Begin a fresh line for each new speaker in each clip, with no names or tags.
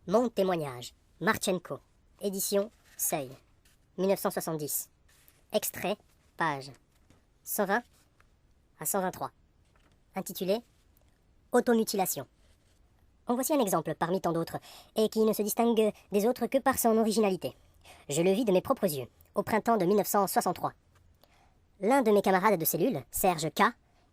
Mon témoignage. Marchenko. Édition Seuil. 1970. Extrait. Page 120 à 123. Intitulé Automutilation. En voici un exemple parmi tant d'autres, et qui ne se distingue des autres que par son originalité. Je le vis de mes propres yeux, au printemps de 1963. L'un de mes camarades de cellule, Serge K.,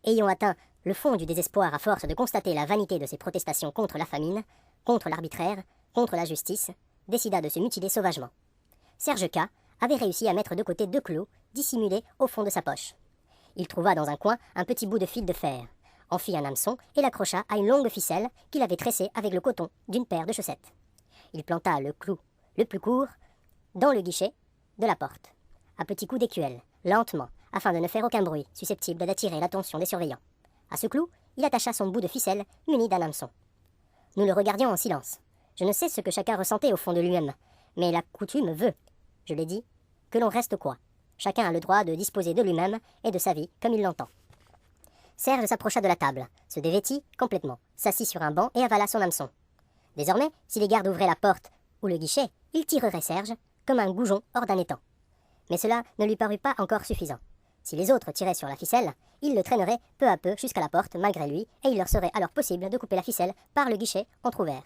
ayant atteint le fond du désespoir à force de constater la vanité de ses protestations contre la famine, contre l'arbitraire, contre la justice, décida de se mutiler sauvagement. Serge K. avait réussi à mettre de côté 2 clous dissimulés au fond de sa poche. Il trouva dans un coin un petit bout de fil de fer, en fit un hameçon et l'accrocha à une longue ficelle qu'il avait tressée avec le coton d'une paire de chaussettes. Il planta le clou le plus court dans le guichet de la porte, à petits coups d'écuelle, lentement, afin de ne faire aucun bruit susceptible d'attirer l'attention des surveillants. À ce clou, il attacha son bout de ficelle muni d'un hameçon. Nous le regardions en silence. Je ne sais ce que chacun ressentait au fond de lui-même, mais la coutume veut, je l'ai dit, que l'on reste quoi. Chacun a le droit de disposer de lui-même et de sa vie comme il l'entend. Serge s'approcha de la table, se dévêtit complètement, s'assit sur un banc et avala son hameçon. Désormais, si les gardes ouvraient la porte ou le guichet, il tirerait Serge comme un goujon hors d'un étang. Mais cela ne lui parut pas encore suffisant. Si les autres tiraient sur la ficelle, il le traînerait peu à peu jusqu'à la porte malgré lui, et il leur serait alors possible de couper la ficelle par le guichet entrouvert.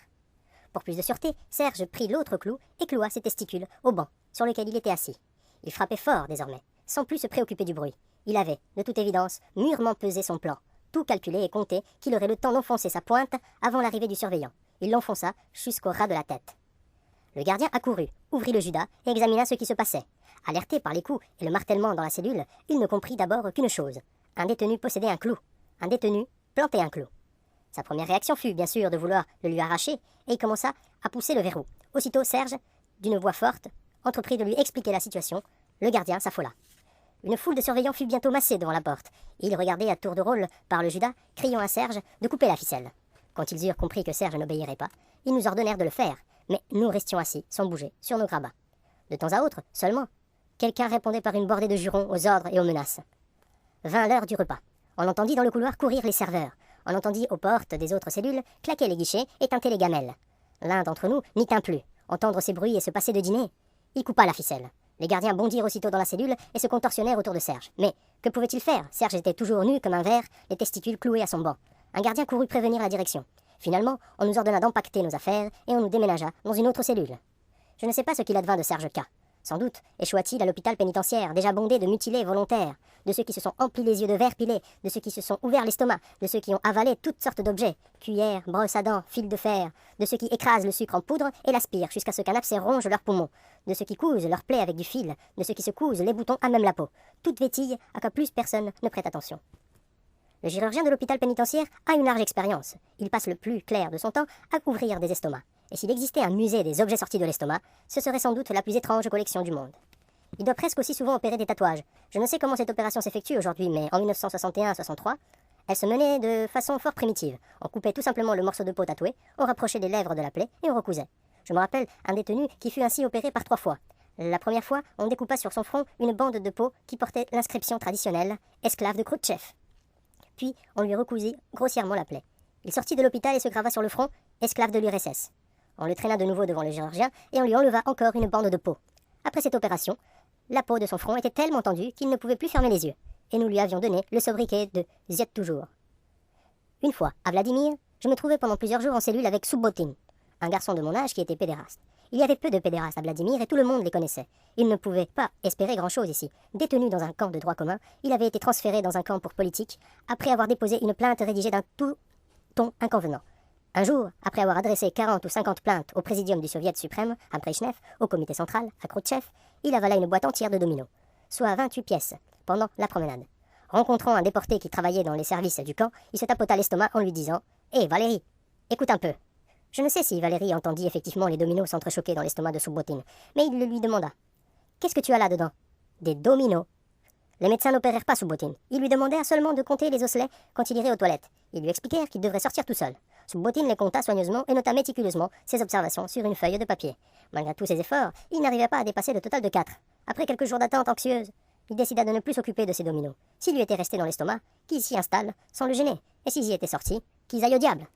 Pour plus de sûreté, Serge prit l'autre clou et cloua ses testicules au banc sur lequel il était assis. Il frappait fort désormais, sans plus se préoccuper du bruit. Il avait, de toute évidence, mûrement pesé son plan, tout calculé et compté qu'il aurait le temps d'enfoncer sa pointe avant l'arrivée du surveillant. Il l'enfonça jusqu'au ras de la tête. Le gardien accourut, ouvrit le judas et examina ce qui se passait. Alerté par les coups et le martèlement dans la cellule, il ne comprit d'abord qu'une chose. Un détenu possédait un clou. Un détenu plantait un clou. Sa première réaction fut, bien sûr, de vouloir le lui arracher, et il commença à pousser le verrou. Aussitôt, Serge, d'une voix forte, entreprit de lui expliquer la situation. Le gardien s'affola. Une foule de surveillants fut bientôt massée devant la porte, et ils regardaient à tour de rôle par le judas, criant à Serge de couper la ficelle. Quand ils eurent compris que Serge n'obéirait pas, ils nous ordonnèrent de le faire, mais nous restions assis, sans bouger, sur nos grabats. De temps à autre, seulement, quelqu'un répondait par une bordée de jurons aux ordres et aux menaces. Vint l'heure du repas. On entendit dans le couloir courir les serveurs. On entendit aux portes des autres cellules claquer les guichets et tinter les gamelles. L'un d'entre nous n'y tint plus. Entendre ces bruits et se passer de dîner, il coupa la ficelle. Les gardiens bondirent aussitôt dans la cellule et se contorsionnèrent autour de Serge. Mais que pouvait-il faire? Serge était toujours nu comme un verre, les testicules cloués à son banc. Un gardien courut prévenir la direction. Finalement, on nous ordonna d'empacter nos affaires et on nous déménagea dans une autre cellule. Je ne sais pas ce qu'il advint de Serge K. Sans doute échoua-t-il à l'hôpital pénitentiaire, déjà bondé de mutilés volontaires, de ceux qui se sont emplis les yeux de verre pilé, de ceux qui se sont ouverts l'estomac, de ceux qui ont avalé toutes sortes d'objets, cuillères, brosses à dents, fils de fer, de ceux qui écrasent le sucre en poudre et l'aspirent jusqu'à ce qu'un abcès ronge leurs poumons, de ceux qui cousent leurs plaies avec du fil, de ceux qui se cousent les boutons à même la peau, toute vétille à quoi plus personne ne prête attention. Le chirurgien de l'hôpital pénitentiaire a une large expérience. Il passe le plus clair de son temps à ouvrir des estomacs. Et s'il existait un musée des objets sortis de l'estomac, ce serait sans doute la plus étrange collection du monde. Il doit presque aussi souvent opérer des tatouages. Je ne sais comment cette opération s'effectue aujourd'hui, mais en 1961-63, elle se menait de façon fort primitive. On coupait tout simplement le morceau de peau tatoué, on rapprochait les lèvres de la plaie et on recousait. Je me rappelle un détenu qui fut ainsi opéré par 3 fois. La première fois, on découpa sur son front une bande de peau qui portait l'inscription traditionnelle « Esclave de Khrouchtchev ». Puis, on lui recousit grossièrement la plaie. Il sortit de l'hôpital et se grava sur le front « Esclave de l'URSS ». On le traîna de nouveau devant le chirurgien et on lui enleva encore une bande de peau. Après cette opération, la peau de son front était tellement tendue qu'il ne pouvait plus fermer les yeux, et nous lui avions donné le sobriquet de Ziet toujours. Une fois, à Vladimir, je me trouvais pendant plusieurs jours en cellule avec Subbotin, un garçon de mon âge qui était pédéraste. Il y avait peu de pédérastes à Vladimir et tout le monde les connaissait. Il ne pouvait pas espérer grand-chose ici. Détenu dans un camp de droit commun, il avait été transféré dans un camp pour politique, après avoir déposé une plainte rédigée d'un tout ton inconvenant. Un jour, après avoir adressé 40 ou 50 plaintes au présidium du Soviet suprême, à Brejnev, au comité central, à Khrouchtchev, il avala une boîte entière de dominos, soit 28 pièces, pendant la promenade. Rencontrant un déporté qui travaillait dans les services du camp, il se tapota l'estomac en lui disant « Hé, Valérie, écoute un peu !» Je ne sais si Valérie entendit effectivement les dominos s'entrechoquer dans l'estomac de Subbotin, mais il le lui demanda « Qu'est-ce que tu as là-dedans ?»« Des dominos. » Les médecins n'opérèrent pas Subbotin. Ils lui demandèrent seulement de compter les osselets quand il irait aux toilettes. Ils lui expliquèrent qu'il devrait sortir tout seul. Subbotin les compta soigneusement et nota méticuleusement ses observations sur une feuille de papier. Malgré tous ses efforts, il n'arrivait pas à dépasser le total de 4. Après quelques jours d'attente anxieuse, il décida de ne plus s'occuper de ses dominos. S'il lui était resté dans l'estomac, qu'il s'y installe sans le gêner. Et s'ils y étaient sortis, qu'ils aillent au diable.